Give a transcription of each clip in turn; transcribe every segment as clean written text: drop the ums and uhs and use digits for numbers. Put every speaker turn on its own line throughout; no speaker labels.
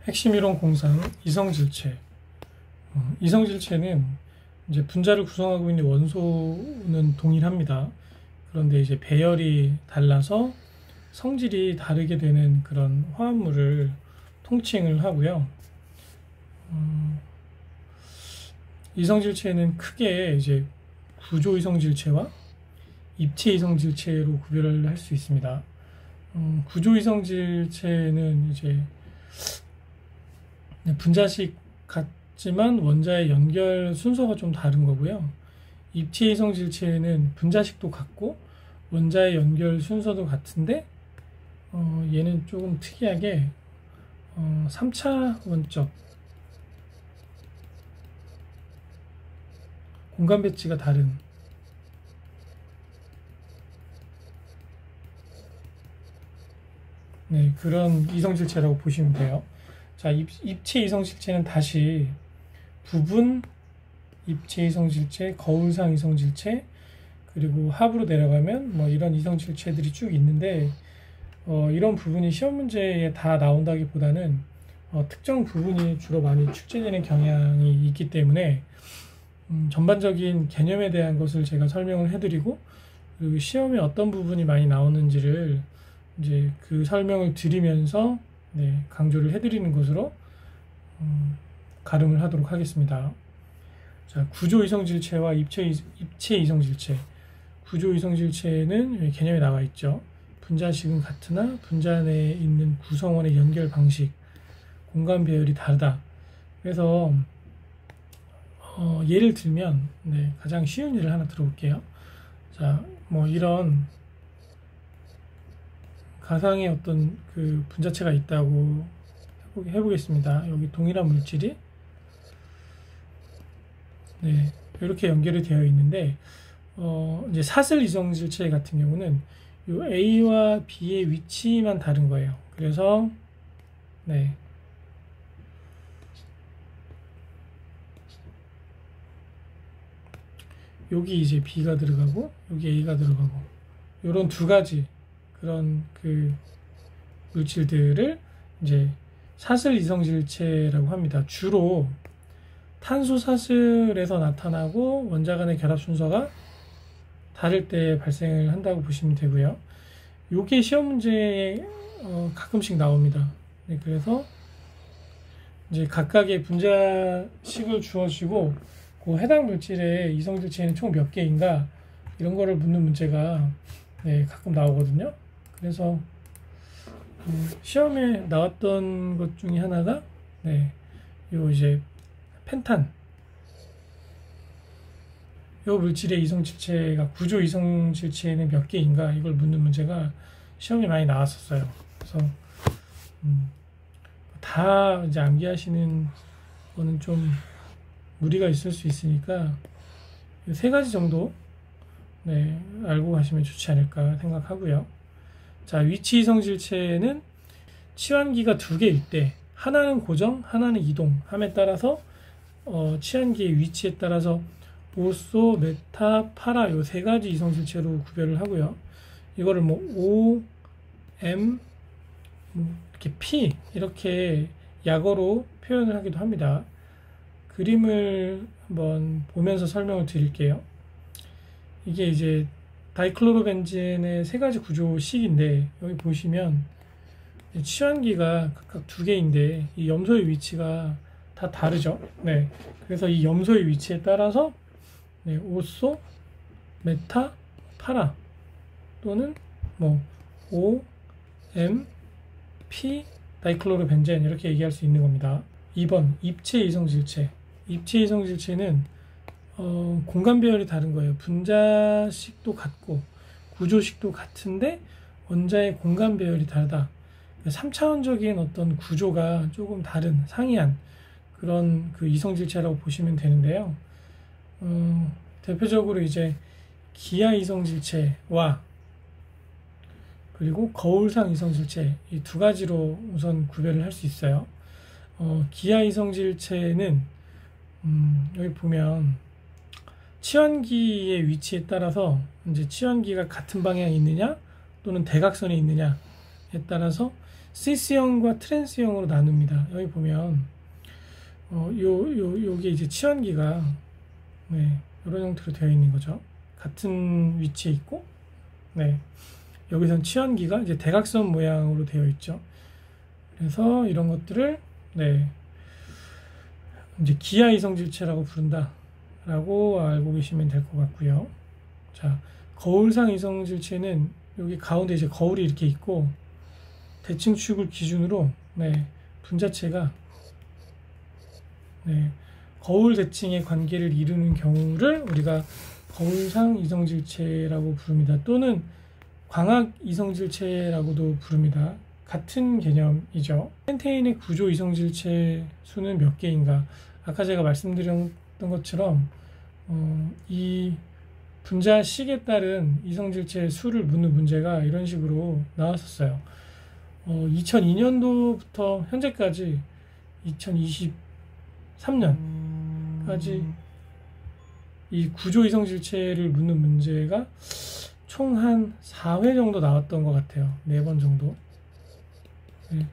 핵심 이론 공상 이성질체. 이성질체는 이제 분자를 구성하고 있는 원소는 동일합니다. 그런데 이제 배열이 달라서 성질이 다르게 되는 그런 화합물을 통칭을 하고요. 이성질체는 크게 이제 구조 이성질체와 입체 이성질체로 구별을 할 수 있습니다. 구조 이성질체는 이제 분자식 같지만 원자의 연결 순서가 좀 다른 거고요. 입체 이성질체는 분자식도 같고 원자의 연결 순서도 같은데 얘는 조금 특이하게 3차 원적 공간 배치가 다른 그런 이성질체라고 보시면 돼요. 자, 입체 이성질체는 다시 부분 입체 이성질체, 거울상 이성질체, 그리고 합으로 내려가면 뭐 이런 이성질체들이 쭉 있는데 이런 부분이 시험 문제에 다 나온다기보다는 특정 부분이 주로 많이 출제되는 경향이 있기 때문에 전반적인 개념에 대한 것을 제가 설명을 해드리고, 그리고 시험에 어떤 부분이 많이 나오는지를 이제 그 설명을 드리면서 강조를 해드리는 것으로 가름을 하도록 하겠습니다. 자, 구조 이성질체와 입체 이성질체. 구조 이성질체는 개념에 나와 있죠. 분자식은 같으나 분자 내에 있는 구성원의 연결 방식, 공간 배열이 다르다. 그래서 예를 들면 가장 쉬운 예를 하나 들어볼게요. 자, 뭐 이런 가상의 어떤 그 분자체가 있다고 해보겠습니다. 여기 동일한 물질이 이렇게 연결이 되어 있는데 이제 사슬 이성질체 같은 경우는 요 A와 B의 위치만 다른 거예요. 그래서 여기 이제 B가 들어가고 여기 A가 들어가고 이런 두 가지 그런 그 물질들을 이제 사슬 이성질체라고 합니다. 주로 탄소 사슬에서 나타나고 원자 간의 결합 순서가 다를 때 발생을 한다고 보시면 되고요. 요게 시험 문제에 가끔씩 나옵니다. 그래서 이제 각각의 분자식을 주어지고 그 해당 물질의 이성질체는 총 몇 개인가 이런 거를 묻는 문제가 가끔 나오거든요. 그래서 시험에 나왔던 것 중에 하나가 요 이제 펜탄, 요 물질의 이성질체가 구조 이성질체는 몇 개인가 이걸 묻는 문제가 시험에 많이 나왔었어요. 그래서 다 이제 암기하시는 거는 좀 무리가 있을 수 있으니까 세 가지 정도 알고 가시면 좋지 않을까 생각하고요. 자, 위치 이성질체는 치환기가 두 개일 때 하나는 고정, 하나는 이동함에 따라서 치환기의 위치에 따라서 오소, 메타, 파라 요 세 가지 이성질체로 구별을 하고요. 이거를 뭐 O, M, 이렇게 P 이렇게 약어로 표현을 하기도 합니다. 그림을 한번 보면서 설명을 드릴게요. 이게 이제 다이클로로벤젠의 세 가지 구조식인데 여기 보시면 치환기가 각각 두 개인데 이 염소의 위치가 다 다르죠. 그래서 이 염소의 위치에 따라서 오소, 메타, 파라 또는 뭐 O, M, P, 다이클로로벤젠 이렇게 얘기할 수 있는 겁니다. 2번 입체 이성질체. 입체 이성질체는 공간 배열이 다른 거예요. 분자식도 같고 구조식도 같은데 원자의 공간 배열이 다르다. 3차원적인 어떤 구조가 조금 다른 상이한 그런 그 이성질체라고 보시면 되는데요. 대표적으로 이제 기하 이성질체와 그리고 거울상 이성질체 이 두 가지로 우선 구별을 할 수 있어요. 기하 이성질체는 여기 보면 치환기의 위치에 따라서 이제 치환기가 같은 방향에 있느냐 또는 대각선에 있느냐에 따라서 시스형과 트랜스형으로 나눕니다. 여기 보면 요게 이제 치환기가 네, 이런 형태로 되어 있는 거죠. 같은 위치에 있고, 네, 여기선 치환기가 이제 대각선 모양으로 되어 있죠. 그래서 이런 것들을 네, 이제 기하 이성질체라고 부른다라고 알고 계시면 될 것 같고요. 자, 거울상 이성질체는 여기 가운데 이제 거울이 이렇게 있고 대칭축을 기준으로 네, 분자체가 네, 거울 대칭의 관계를 이루는 경우를 우리가 거울상 이성질체라고 부릅니다. 또는 광학 이성질체라고도 부릅니다. 같은 개념이죠. 펜테인의 구조 이성질체 수는 몇 개인가? 아까 제가 말씀드렸던 것처럼 이 분자식에 따른 이성질체 수를 묻는 문제가 이런 식으로 나왔었어요. 2002년도부터 현재까지 2023년까지 이 구조 이성질체를 묻는 문제가 총 한 4회 정도 나왔던 것 같아요. 4번 정도. 네.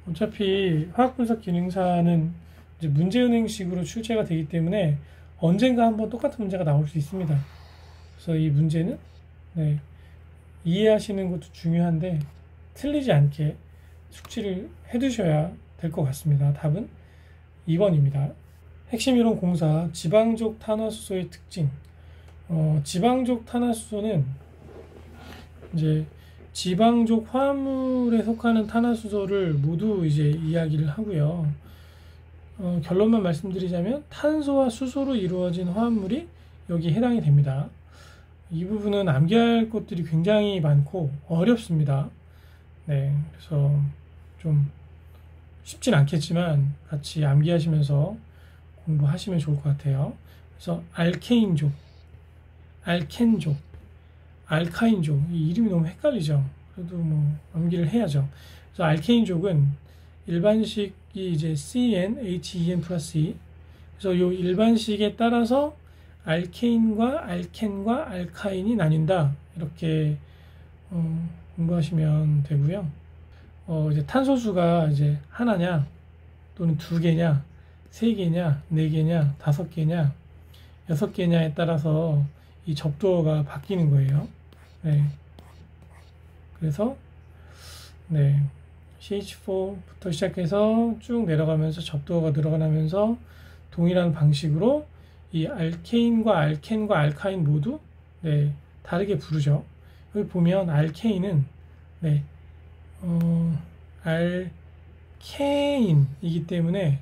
어차피 화학분석 기능사는 이제 문제은행식으로 출제가 되기 때문에 언젠가 한번 똑같은 문제가 나올 수 있습니다. 그래서 이 문제는 네, 이해하시는 것도 중요한데 틀리지 않게 숙지를 해두셔야 될 것 같습니다. 답은 2번입니다. 핵심 이론 공사 지방족 탄화수소의 특징. 지방족 탄화수소는 이제 지방족 화합물에 속하는 탄화수소를 모두 이제 이야기를 하고요. 결론만 말씀드리자면 탄소와 수소로 이루어진 화합물이 여기 해당이 됩니다. 이 부분은 암기할 것들이 굉장히 많고 어렵습니다. 네, 그래서 좀 쉽진 않겠지만 같이 암기하시면서 공부하시면 좋을 것 같아요. 그래서 알케인족, 알켄족, 알카인족, 이 이름이 너무 헷갈리죠. 그래도 뭐 암기를 해야죠. 그래서 알케인족은 일반식이 이제 CN, HEN 플러스 E. 그래서 이 일반식에 따라서 알케인과 알켄과 알카인이 나뉜다. 이렇게 공부하시면 되고요. 이제 탄소수가 이제 하나냐, 또는 2개냐, 3개냐, 4개냐, 5개냐, 6개냐에 따라서 이 접두어가 바뀌는 거예요. 네. 그래서 네, CH4부터 시작해서 쭉 내려가면서 접두어가 늘어나면서 동일한 방식으로 이 알케인과 알켄과 알카인 모두 네, 다르게 부르죠. 여기 보면 알케인은 네, 알케인이기 때문에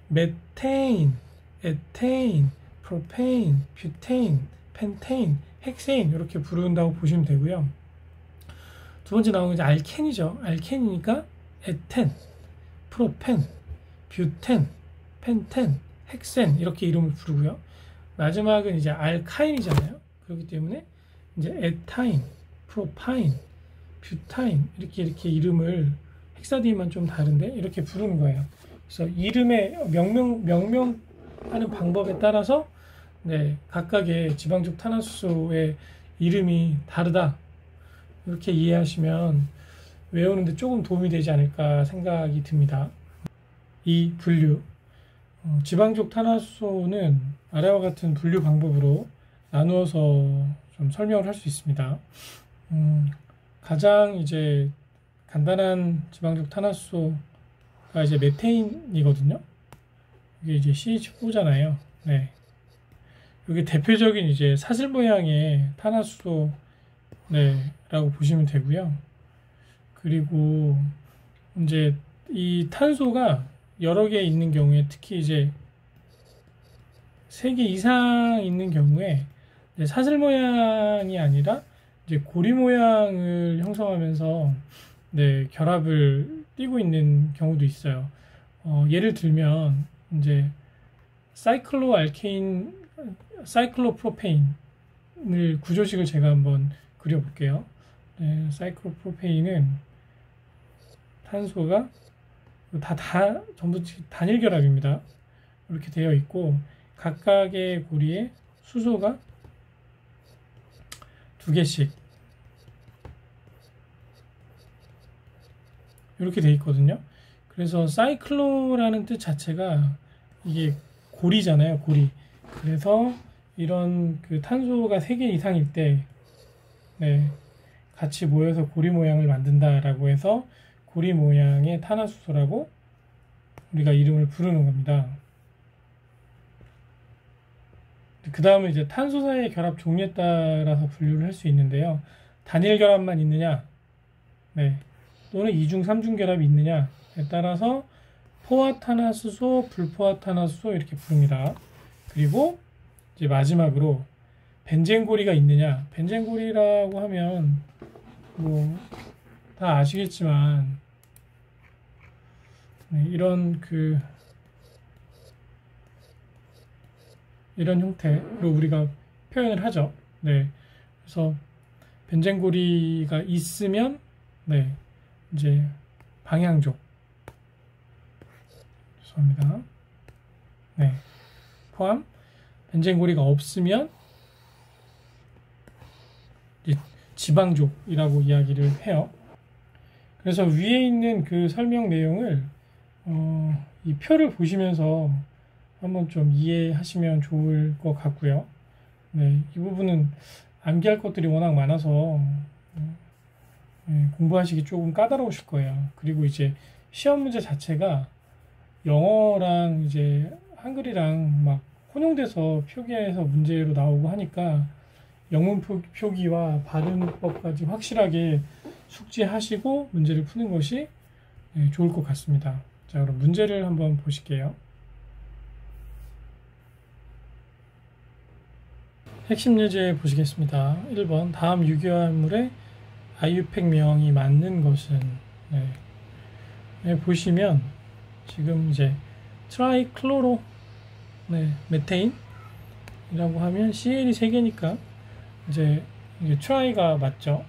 메테인, 에테인, 프로페인, 뷰테인, 펜테인, 헥세인 이렇게 부른다고 보시면 되고요. 두 번째 나오는 게 알켄이죠. 알켄이니까 에텐, 프로펜, 뷰텐, 펜텐, 헥센 이렇게 이름을 부르고요. 마지막은 이제 알카인이잖아요. 그렇기 때문에 이제 에타인, 프로파인, 뷰타인 이렇게 이름을 헥사디만 좀 다른데 이렇게 부르는 거예요. 그래서 이름의 명명하는 방법에 따라서 네, 각각의 지방족 탄화수소의 이름이 다르다. 이렇게 이해하시면 외우는데 조금 도움이 되지 않을까 생각이 듭니다. 이 분류. 지방족 탄화수소는 아래와 같은 분류 방법으로 나누어서 좀 설명을 할 수 있습니다. 가장 이제 간단한 지방족 탄화수소가 이제 메테인이거든요. 이게 이제 CH4잖아요. 네. 이게 대표적인 이제 사슬 모양의 탄화수소 네, 라고 보시면 되고요. 그리고 이제 이 탄소가 여러 개 있는 경우에 특히 이제 3개 이상 있는 경우에 사슬 모양이 아니라 이제 고리 모양을 형성하면서 네, 결합을 띠고 있는 경우도 있어요. 예를 들면 이제 사이클로프로페인을 구조식을 제가 한번 그려볼게요. 네, 사이클로프로페인은 탄소가 다 전부 단일 결합입니다. 이렇게 되어 있고 각각의 고리에 수소가 2개씩 이렇게 돼 있거든요. 그래서 사이클로라는 뜻 자체가 이게 고리잖아요, 고리. 그래서 이런 그 탄소가 3개 이상일 때, 네, 같이 모여서 고리 모양을 만든다라고 해서 고리 모양의 탄화수소라고 우리가 이름을 부르는 겁니다. 그 다음은 이제 탄소 사이의 결합 종류에 따라서 분류를 할 수 있는데요. 단일 결합만 있느냐, 네, 또는 이중, 삼중 결합이 있느냐에 따라서 포화탄화수소, 불포화탄화수소 이렇게 부릅니다. 그리고 이제 마지막으로 벤젠고리가 있느냐. 벤젠고리라고 하면 뭐 다 아시겠지만, 네, 이런 형태로 우리가 표현을 하죠. 네, 그래서 벤젠고리가 있으면, 네, 이제 방향족, 죄송합니다. 네, 포함. 벤젠고리가 없으면 이제 지방족이라고 이야기를 해요. 그래서 위에 있는 그 설명 내용을 이 표를 보시면서 한번 좀 이해하시면 좋을 것 같고요. 네, 이 부분은 암기할 것들이 워낙 많아서 네, 공부하시기 조금 까다로우실 거예요. 그리고 이제 시험 문제 자체가 영어랑 이제 한글이랑 막 혼용돼서 표기해서 문제로 나오고 하니까 영문 표기와 발음법까지 확실하게 숙지하시고 문제를 푸는 것이 좋을 것 같습니다. 자, 그럼 문제를 한번 보실게요. 핵심 예제 보시겠습니다. 1번 다음 유기화합물의 아유팩명이 맞는 것은, 네. 네, 보시면 지금 이제 트라이클로로, 네, 메테인이라고 하면 CL이 3개니까 이제 이게 트라이가 맞죠.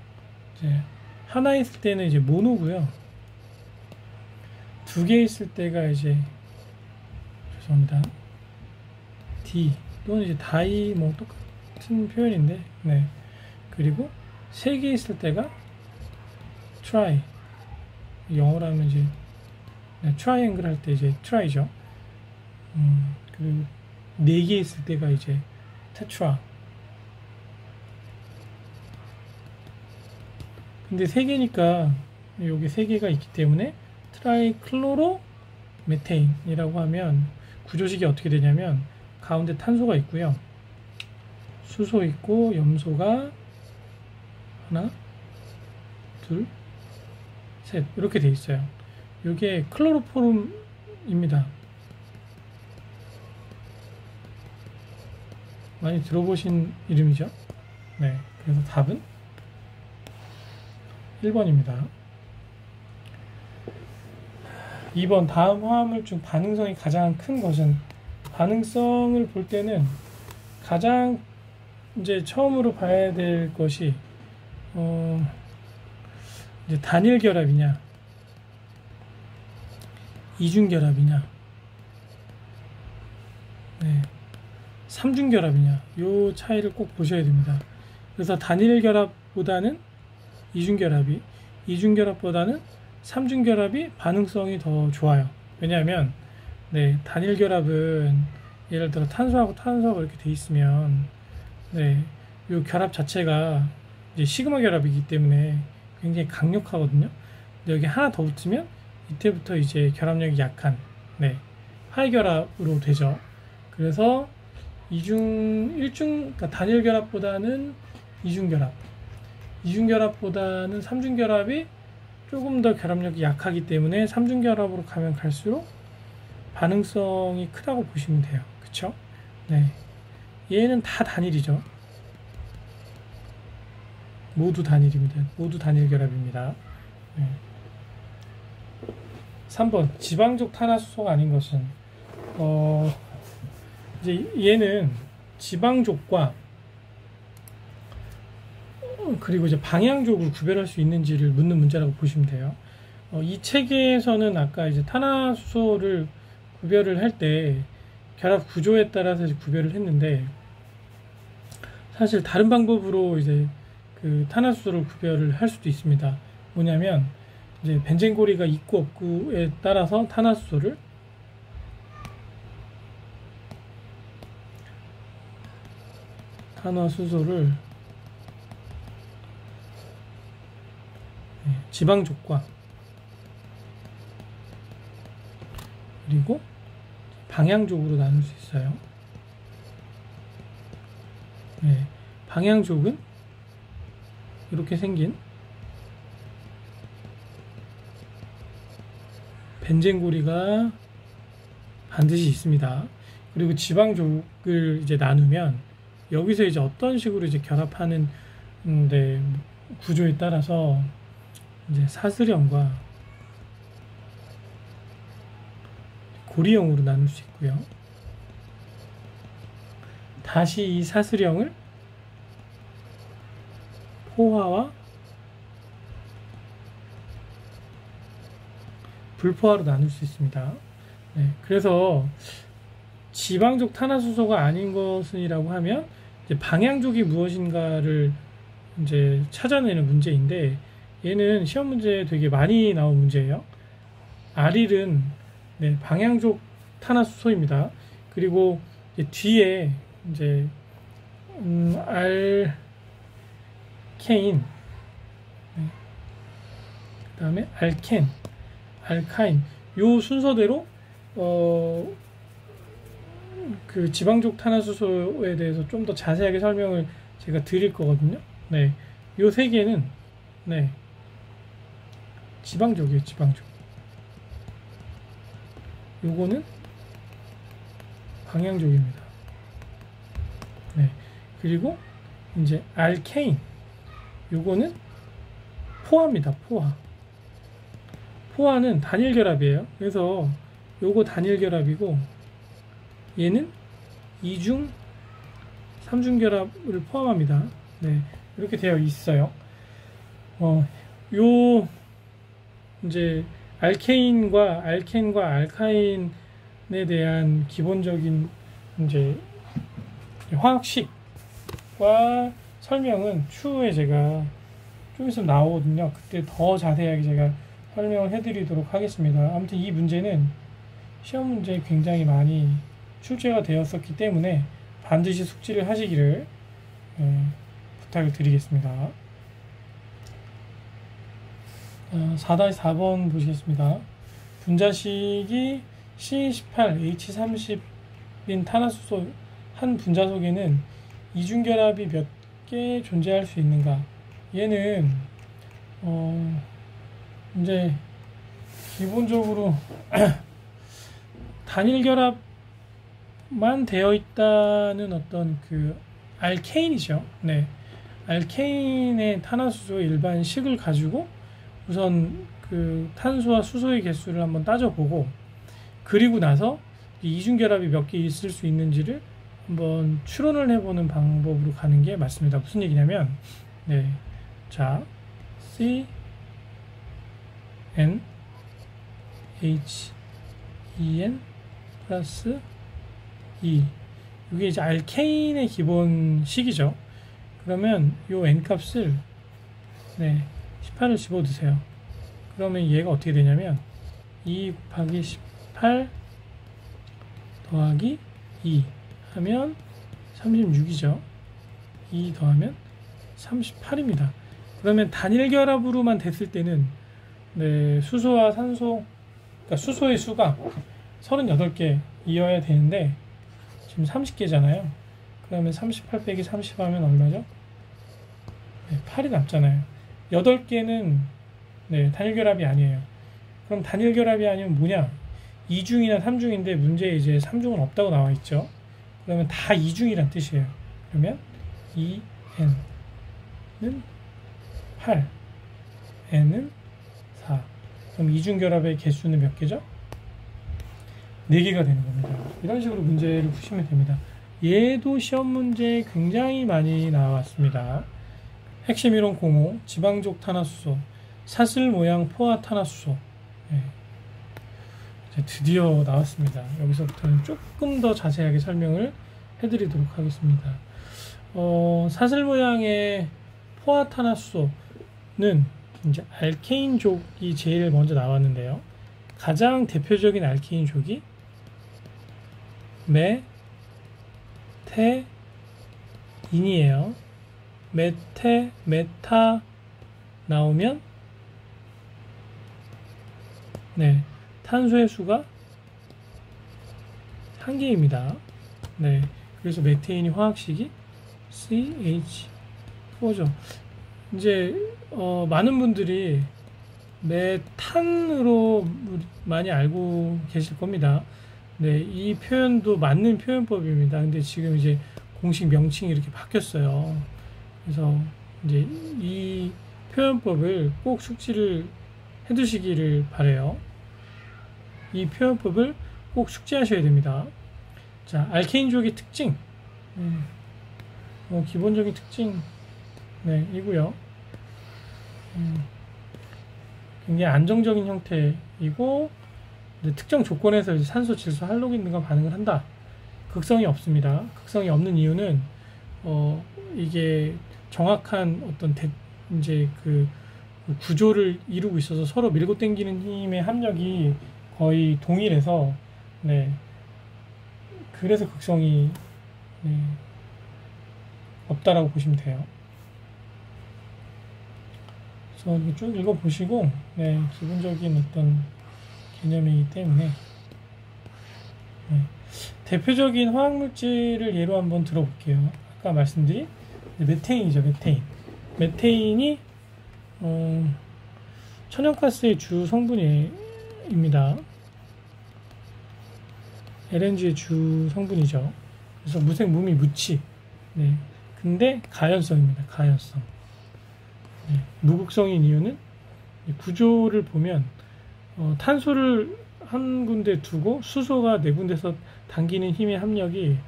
이제 하나 있을 때는 이제 모노고요. 2개 있을 때가 이제, 죄송합니다, D 또는 이제 다이, 뭐 똑같은 표현인데, 네. 그리고 3개 있을 때가 트라이, 영어로 하면 이제 트라이앵글 할 때 이제 트라이죠. 그리고 4개 있을 때가 이제 테트라. 근데 3개니까 여기 3개가 있기 때문에 트라이클로로 메테인이라고 하면 구조식이 어떻게 되냐면 가운데 탄소가 있고요. 수소 있고 염소가 하나, 둘, 셋 이렇게 돼 있어요. 이게 클로로폼입니다. 많이 들어보신 이름이죠? 네, 그래서 답은 1번입니다. 2번 다음 화합물 중 반응성이 가장 큰 것은, 반응성을 볼 때는 가장 이제 처음으로 봐야 될 것이 이제 단일 결합이냐, 이중 결합이냐, 네, 삼중 결합이냐, 요 차이를 꼭 보셔야 됩니다. 그래서 단일 결합보다는 이중 결합이, 이중 결합보다는 삼중 결합이 반응성이 더 좋아요. 왜냐하면 네, 단일 결합은 예를 들어 탄소하고 탄소하고 이렇게 돼 있으면, 네, 요 결합 자체가 이제 시그마 결합이기 때문에 굉장히 강력하거든요. 근데 여기 하나 더 붙으면 이때부터 이제 결합력이 약한, 네, 파이 결합으로 되죠. 그래서 그러니까 단일 결합보다는 이중 결합, 이중 결합보다는 삼중 결합이 조금 더 결합력이 약하기 때문에 삼중 결합으로 가면 갈수록 반응성이 크다고 보시면 돼요. 그쵸? 네. 얘는 다 단일이죠. 모두 단일입니다. 모두 단일 결합입니다. 네. 3번 지방족 탄화수소가 아닌 것은, 이제 얘는 지방족과 그리고 이제 방향족을 구별할 수 있는지를 묻는 문제라고 보시면 돼요. 이 체계에서는 아까 이제 탄화수소를 구별을 할 때 결합 구조에 따라서 구별을 했는데, 사실 다른 방법으로 이제 그 탄화수소를 구별을 할 수도 있습니다. 뭐냐면 이제 벤젠고리가 있고 없고에 따라서 탄화수소를 지방족과 그리고 방향족으로 나눌 수 있어요. 방향족은 이렇게 생긴 벤젠고리가 반드시 있습니다. 그리고 지방족을 이제 나누면 여기서 이제 어떤 식으로 이제 결합하는 구조에 따라서 이제 사슬형과 고리형으로 나눌 수 있고요. 다시 이 사슬형을 포화와 불포화로 나눌 수 있습니다. 그래서 지방족 탄화수소가 아닌 것은이라고 하면 이제 방향족이 무엇인가를 이제 찾아내는 문제인데, 얘는 시험 문제에 되게 많이 나온 문제예요. 아릴은 방향족 탄화수소입니다. 그리고 이제 뒤에 이제 알케인, 그 다음에 알켄, 알카인, 요 순서대로 그 지방족 탄화수소에 대해서 좀 더 자세하게 설명을 제가 드릴 거거든요. 요 세 개는 지방족이에요. 지방족. 요거는 방향족입니다. 그리고 이제 알케인, 요거는 포화입니다. 포화는 단일 결합이에요. 그래서 요거 단일 결합이고 얘는 2중, 3중 결합을 포함합니다. 이렇게 되어 있어요. 요 이제 알케인과 알켄과 알카인에 대한 기본적인 이제 화학식과 설명은 추후에 제가 좀 있으면 나오거든요. 그때 더 자세하게 제가 설명을 해드리도록 하겠습니다. 아무튼 이 문제는 시험 문제에 굉장히 많이 출제가 되었었기 때문에 반드시 숙지를 하시기를 부탁을 드리겠습니다. 4-4번 보시겠습니다. 분자식이 C18H30인 탄화수소 한 분자 속에는 이중결합이 몇 개 존재할 수 있는가? 얘는 이제 기본적으로 단일 결합만 되어 있다는 어떤 그 알케인이죠. 알케인의 탄화수소 일반 식을 가지고 우선 그 탄소와 수소의 개수를 한번 따져보고, 그리고 나서 이중결합이 몇 개 있을 수 있는지를 한번 추론을 해보는 방법으로 가는 게 맞습니다. 무슨 얘기냐면, 자, C, N, H, E, N 플러스 E. 이게 이제 알케인의 기본식이죠. 그러면 요 N 값을 18을 집어드세요. 그러면 얘가 어떻게 되냐면 2 곱하기 18 더하기 2 하면 36이죠. 2 더하면 38입니다. 그러면 단일 결합으로만 됐을 때는 수소와 산소, 그러니까 수소의 수가 38개 이어야 되는데 지금 30개잖아요. 그러면 38 빼기 30 하면 얼마죠? 8이 남잖아요. 8개는 단일 결합이 아니에요. 그럼 단일 결합이 아니면 뭐냐? 2중이나 3중인데 문제에 이제 3중은 없다고 나와 있죠. 그러면 다 2중이란 뜻이에요. 그러면 2n은 8, n은 4. 그럼 이중 결합의 개수는 몇 개죠? 4개가 되는 겁니다. 이런 식으로 문제를 푸시면 됩니다. 얘도 시험 문제에 굉장히 많이 나왔습니다. 핵심 이론 05, 지방족 탄화수소, 사슬 모양 포화 탄화수소. 드디어 나왔습니다. 여기서부터는 조금 더 자세하게 설명을 해드리도록 하겠습니다. 사슬 모양의 포화 탄화수소는 이제 알케인족이 제일 먼저 나왔는데요. 가장 대표적인 알케인족이 메테인이에요. 메타 나오면 네, 탄소의 수가 한 개입니다. 네, 그래서 메테인이 화학식이 CH4죠. 이제 많은 분들이 메탄으로 많이 알고 계실 겁니다. 네, 이 표현도 맞는 표현법입니다. 근데 지금 이제 공식 명칭이 이렇게 바뀌었어요. 그래서 이제 이 표현법을 꼭 숙지를 해두시기를 바래요. 이 표현법을 꼭 숙지하셔야 됩니다. 자, 알케인족의 특징. 기본적인 특징, 네, 이고요. 굉장히 안정적인 형태이고, 특정 조건에서 이제 산소, 질소, 할로겐 등과 반응을 한다. 극성이 없습니다. 극성이 없는 이유는 이게 정확한 어떤 이제 그 구조를 이루고 있어서 서로 밀고 당기는 힘의 합력이 거의 동일해서, 네, 그래서 극성이 없다라고 보시면 돼요. 그래서 이렇게 쭉 읽어보시고, 네, 기본적인 어떤 개념이기 때문에, 네, 대표적인 화학물질을 예로 한번 들어볼게요. 아까 말씀드린 메테인이죠. 메테인이 천연가스의 주 성분입니다. LNG의 주 성분이죠. 그래서 무색, 무미, 무치. 네. 근데 가연성입니다. 가연성. 네. 무극성인 이유는 구조를 보면 탄소를 한 군데 두고 수소가 네 군데서 당기는 힘의 합력이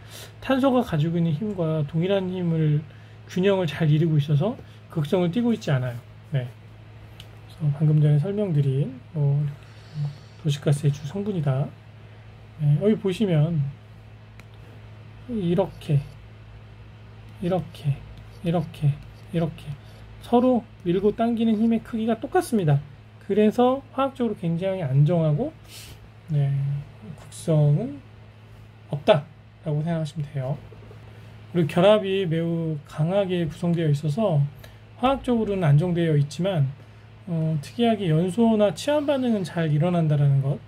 탄소가 가지고 있는 힘과 동일한 힘을 균형을 잘 이루고 있어서 극성을 띠고 있지 않아요. 네. 그래서 방금 전에 설명드린 도시가스의 주 성분이다. 네. 여기 보시면 이렇게 서로 밀고 당기는 힘의 크기가 똑같습니다. 그래서 화학적으로 굉장히 안정하고, 네, 극성은 없다라고 생각하시면 돼요. 그리고 결합이 매우 강하게 구성되어 있어서 화학적으로는 안정되어 있지만 특이하게 연소나 치환 반응은 잘 일어난다라는 것.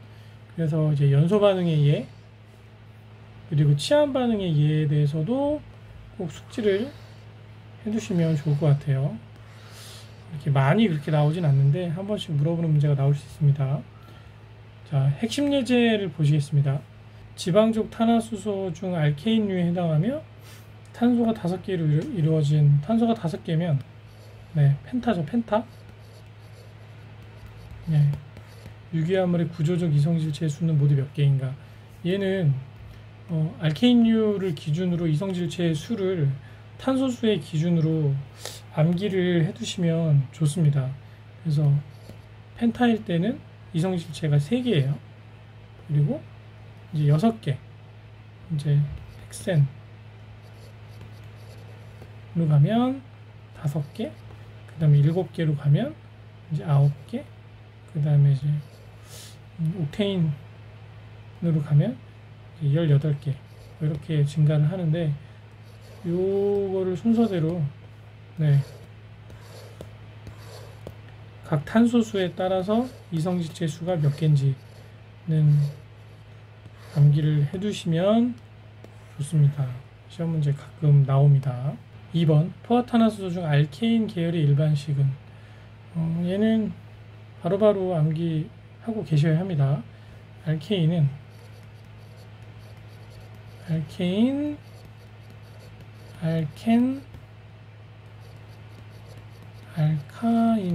그래서 이제 연소 반응의 예 그리고 치환 반응의 예에 대해서도 꼭 숙지를 해두시면 좋을 것 같아요. 이렇게 많이 그렇게 나오진 않는데 한 번씩 물어보는 문제가 나올 수 있습니다. 자, 핵심 예제를 보시겠습니다. 지방족 탄화수소 중 알케인류에 해당하며 탄소가 5개로 이루어진, 탄소가 5개면 네, 펜타죠. 펜타. 네, 유기화물의 구조적 이성질체의 수는 모두 몇 개인가? 얘는 알케인류를 기준으로 이성질체의 수를 탄소수의 기준으로 암기를 해두시면 좋습니다. 그래서 펜타일 때는 이성질체가 3개예요. 그리고 이제 6개, 이제 헥센으로 가면 5개, 그 다음에 7개로 가면 이제 9개, 그 다음에 이제 옥테인으로 가면 18개 이렇게 증가를 하는데, 요거를 순서대로 네, 각 탄소수에 따라서 이성질체 수가 몇 개인지는 암기를 해두시면 좋습니다. 시험 문제 가끔 나옵니다. 2번 포화탄화수소 중 알케인 계열의 일반식은 얘는 바로바로 암기하고 계셔야 합니다. 알카인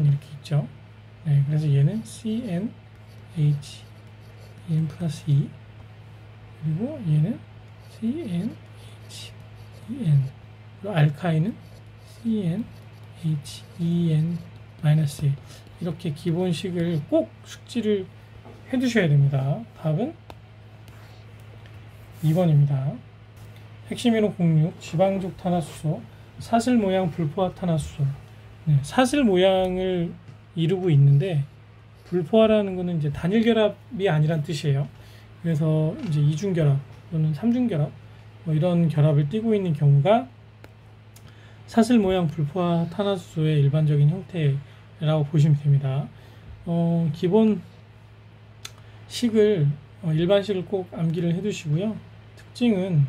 이렇게 있죠. 네, 그래서 얘는 CnH, En 플러스 E, 그리고 얘는 CnH, En, 그리고 알카인은 CnH, En 마이너스 1. 이렇게 기본식을 꼭 숙지를 해두셔야 됩니다. 답은 2번입니다. 핵심 이론 06 지방족 탄화수소 사슬 모양 불포화 탄화수소. 네, 사슬 모양을 이루고 있는데, 불포화라는 것은 이제 단일 결합이 아니란 뜻이에요. 그래서 이제 이중 결합 또는 삼중 결합 뭐 이런 결합을 띠고 있는 경우가 사슬 모양 불포화 탄화수소의 일반적인 형태라고 보시면 됩니다. 기본 식을 일반식을 꼭 암기를 해두시고요. 특징은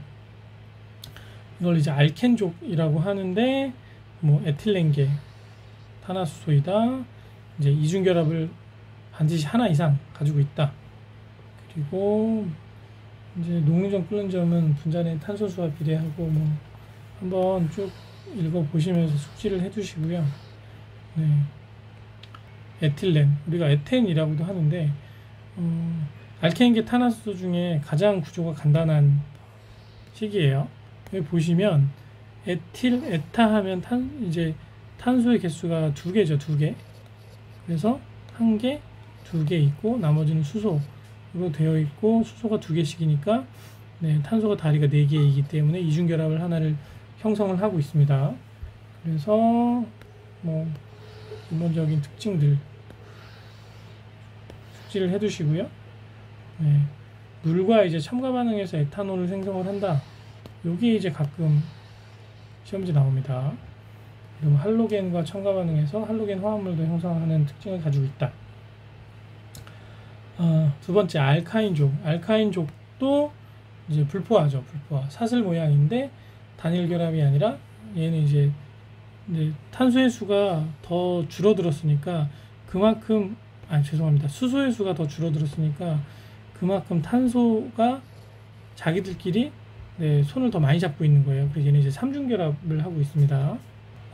이걸 이제 알켄족이라고 하는데, 뭐 에틸렌계 탄화수소이다. 이제 이중 결합을 반드시 하나 이상 가지고 있다. 그리고 이제 녹는점 끓는 점은 분자된 탄소수와 비례하고, 뭐 한번 쭉 읽어 보시면서 숙지를 해두시고요. 네. 에틸렌, 우리가 에텐이라고도 하는데, 알케인계 탄화수소 중에 가장 구조가 간단한 식이에요. 여기 보시면 에틸, 에타 하면 이제 탄소의 개수가 2개죠, 2개. 그래서 1개, 2개 있고 나머지는 수소로 되어 있고, 수소가 2개씩이니까 네, 탄소가 다리가 4개이기 때문에 이중결합을 하나를 형성을 하고 있습니다. 그래서 뭐 기본적인 특징들 숙지를 해두시고요. 네, 물과 이제 첨가 반응해서 에탄올을 생성을 한다. 여기 이제 가끔 시험지 나옵니다. 그리고 할로겐과 첨가 반응해서 할로겐 화합물도 형성하는 특징을 가지고 있다. 두 번째 알카인족. 알카인족도 이제 불포화죠. 불포화. 사슬 모양인데 단일 결합이 아니라 얘는 이제 탄소의 수가 더 줄어들었으니까 그만큼, 죄송합니다. 수소의 수가 더 줄어들었으니까 그만큼 탄소가 자기들끼리 손을 더 많이 잡고 있는 거예요. 그래서 얘는 이제 삼중 결합을 하고 있습니다.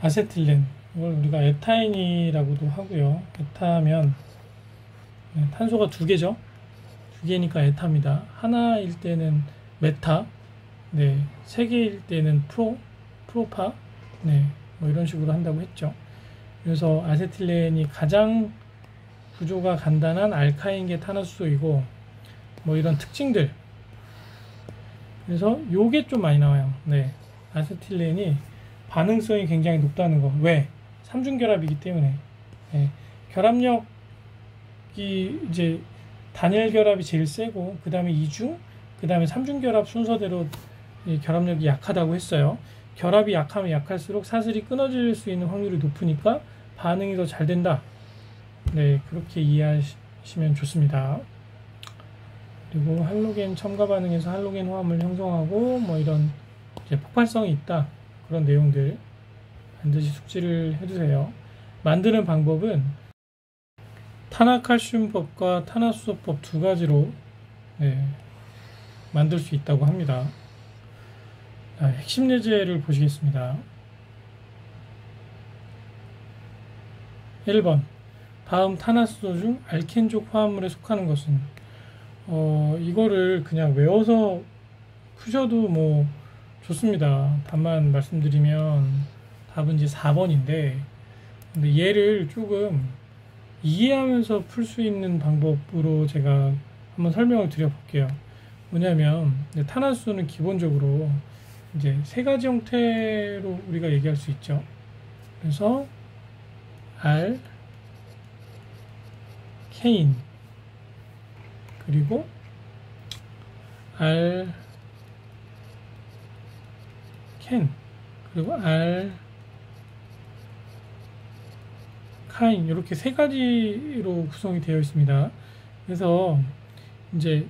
아세틸렌, 이걸 우리가 에타인이라고도 하고요. 에타면 탄소가 2개죠. 2개니까 에타입니다. 하나일 때는 메타, 3개일 때는 프로파, 뭐 이런 식으로 한다고 했죠. 그래서 아세틸렌이 가장 구조가 간단한 알카인계 탄화수소이고, 뭐 이런 특징들. 그래서 요게 좀 많이 나와요. 아세틸렌이 반응성이 굉장히 높다는 거. 왜? 삼중결합이기 때문에. 결합력이 이제 단일 결합이 제일 세고, 그 다음에 이중, 그 다음에 삼중결합 순서대로 결합력이 약하다고 했어요. 결합이 약하면 약할수록 사슬이 끊어질 수 있는 확률이 높으니까 반응이 더 잘 된다. 그렇게 이해하시면 좋습니다. 그리고 할로겐 첨가 반응에서 할로겐 화합물 형성하고, 뭐 이런 이제 폭발성이 있다. 그런 내용들 반드시 숙지를 해두세요. 만드는 방법은 탄화칼슘법과 탄화수소법 2가지로 만들 수 있다고 합니다. 핵심 예제를 보시겠습니다. 1번, 다음 탄화수소 중 알켄족 화합물에 속하는 것은, 이거를 그냥 외워서 푸셔도 뭐 좋습니다. 다만 말씀드리면 답은 이제 4번인데, 근데 얘를 조금 이해하면서 풀 수 있는 방법으로 제가 한번 설명을 드려볼게요. 뭐냐면 탄화수소는 기본적으로 이제 3가지 형태로 우리가 얘기할 수 있죠. 그래서 알케인, 그리고 알켄, 그리고 알카인, 이렇게 3가지로 구성이 되어 있습니다. 그래서 이제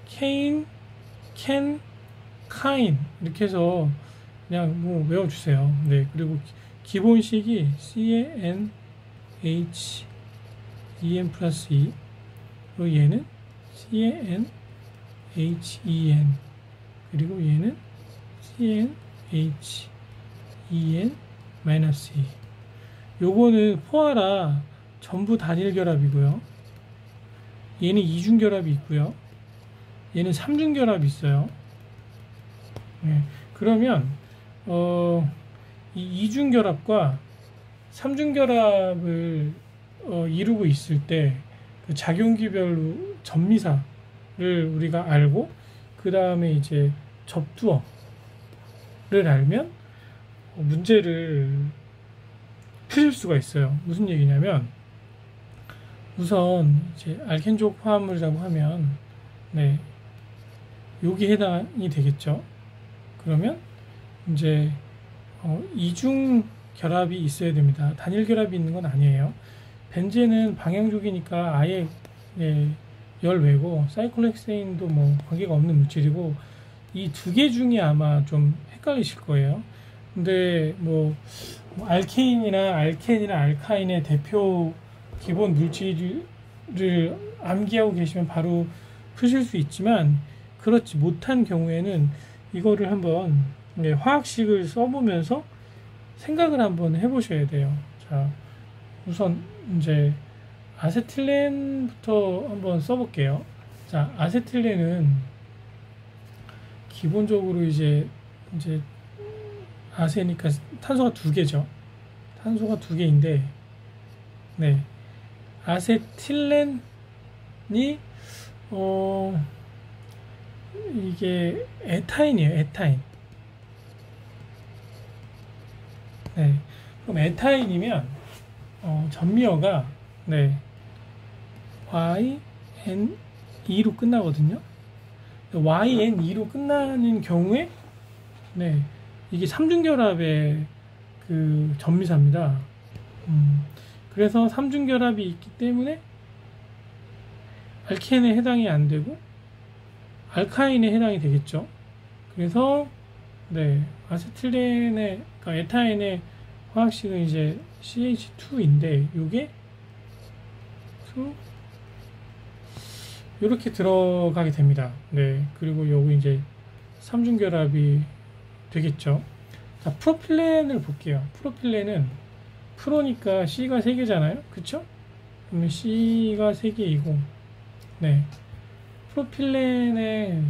케인, 켄, 카인 이렇게 해서 그냥 뭐 외워주세요. 그리고 기본식이 CaNH EN 플러스 E, 그리고 얘는 CaNHEN, 그리고 얘는 CaNHEN 마이너스 E. 요거는 포화라 전부 단일 결합이고요. 얘는 이중 결합이 있고요. 얘는 삼중 결합이 있어요. 그러면 이 이중 결합과 삼중 결합을 이루고 있을 때 그 작용기별로 전미사를 우리가 알고, 그 다음에 이제 접두어를 알면 문제를 푸실 수가 있어요. 무슨 얘기냐면, 우선 이제 알켄족 화합물이라고 하면 네, 여기 해당이 되겠죠. 그러면 이제 이중 결합이 있어야 됩니다. 단일 결합이 있는 건 아니에요. 벤젠은 방향족이니까 아예 예, 열외고 사이클로헥세인도 뭐 관계가 없는 물질이고 이 두 개 중에 아마 좀 헷갈리실 거예요. 근데 뭐 알케인이나 알켄이나 알카인의 대표 기본 물질을 암기하고 계시면 바로 푸실 수 있지만 그렇지 못한 경우에는 이거를 한번 화학식을 써보면서 생각을 한번 해보셔야 돼요. 자, 우선 이제 아세틸렌부터 한번 써볼게요. 자, 아세틸렌은 기본적으로 이제 아세니까 탄소가 두 개죠. 탄소가 두 개인데, 네, 아세틸렌이 이게 에타인이에요. 에타인. 네, 그럼 에타인이면 전미어가 네, YN2로 끝나거든요. YN2로 끝나는 경우에 네, 이게 삼중결합의 그 전미사입니다. 그래서 삼중결합이 있기 때문에 알켄에 해당이 안 되고 알카인에 해당이 되겠죠. 그래서 네, 아세틸렌의 그러니까 에타인의 화학식은 이제 CH2인데 요게 이렇게 들어가게 됩니다. 네, 그리고 여기 이제 삼중결합이 되겠죠. 자, 프로필렌을 볼게요. 프로필렌은 프로니까 C가 3개잖아요. 그쵸? 그러면 C가 3개이고 네, 프로필렌의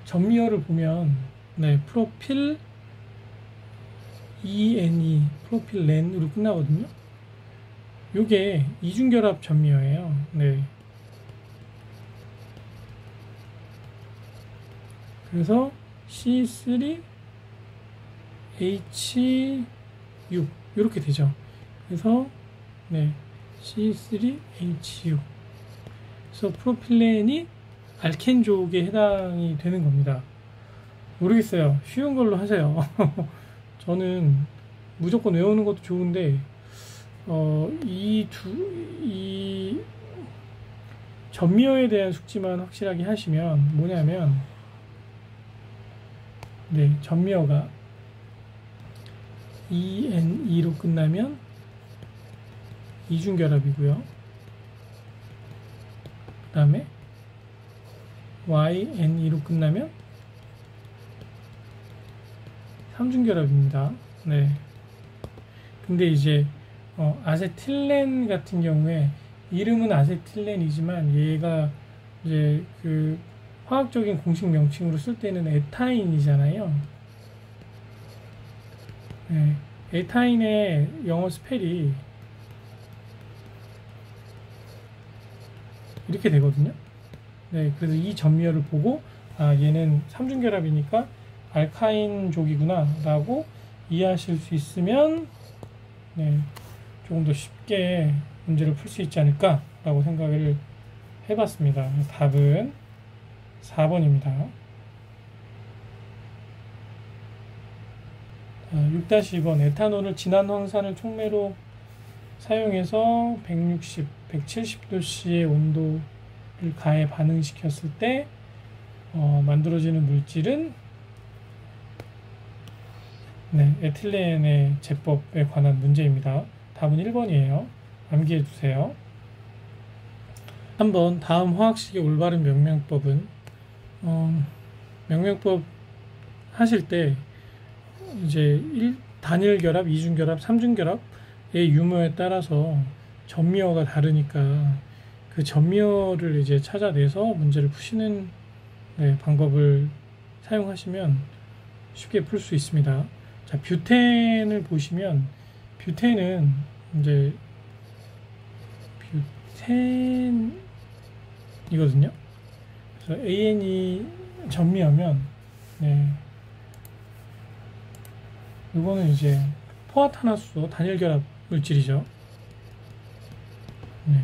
전미어를 보면 네, 프로필 ENE 프로필렌으로 끝나거든요. 요게 이중결합 전미어예요. 네. 그래서 C3H6 이렇게 되죠. 그래서 네, C3H6 그래서 프로필렌이 알켄족에 해당이 되는 겁니다. 모르겠어요. 쉬운 걸로 하세요. 저는 무조건 외우는 것도 좋은데 이 전미어에 대한 숙지만 확실하게 하시면 뭐냐면 네, 전미어가 ENE로 끝나면 이중결합이고요. 그 다음에 YNE로 끝나면 삼중결합입니다. 네. 근데 이제 아세틸렌 같은 경우에 이름은 아세틸렌이지만 얘가 이제 그 화학적인 공식 명칭으로 쓸 때는 에타인이잖아요. 네. 에타인의 영어 스펠이 이렇게 되거든요. 네. 그래서 이 전미어를 보고 아, 얘는 삼중결합이니까 알카인족이구나 라고 이해하실 수 있으면 네, 조금 더 쉽게 문제를 풀 수 있지 않을까 라고 생각을 해봤습니다. 답은 4번입니다. 6-2번 에탄올을 진한 황산을 촉매로 사용해서 160, 170도씨의 온도를 가해 반응시켰을 때 만들어지는 물질은 네, 에틸렌의 제법에 관한 문제입니다. 답은 1번이에요. 암기해 두세요. 3번 다음 화학식의 올바른 명명법은 명명법 하실 때 이제 단일 결합, 이중 결합, 삼중 결합의 유무에 따라서 전미어가 다르니까 그 전미어를 이제 찾아내서 문제를 푸시는 네, 방법을 사용하시면 쉽게 풀 수 있습니다. 자, 뷰텐을 보시면 뷰텐은 이제 뷰텐이거든요. 그래서 AN이 전미하면 네, 이거는 이제 포화탄화수소 단일 결합 물질이죠. 네.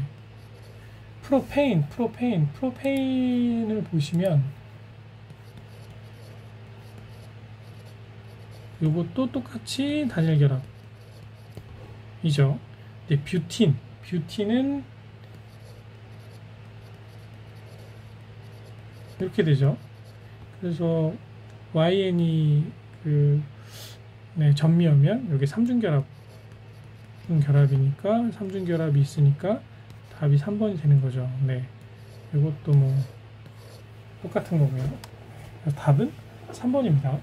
프로페인을 보시면 요것도 똑같이 단일 결합이죠. 네, 뷰틴은 이렇게 되죠. 그래서 YN이 전미하면 여기 삼중결합이니까 삼중결합이 있으니까 답이 3번이 되는 거죠. 네, 이것도 뭐 똑같은 거고요. 답은 3번입니다.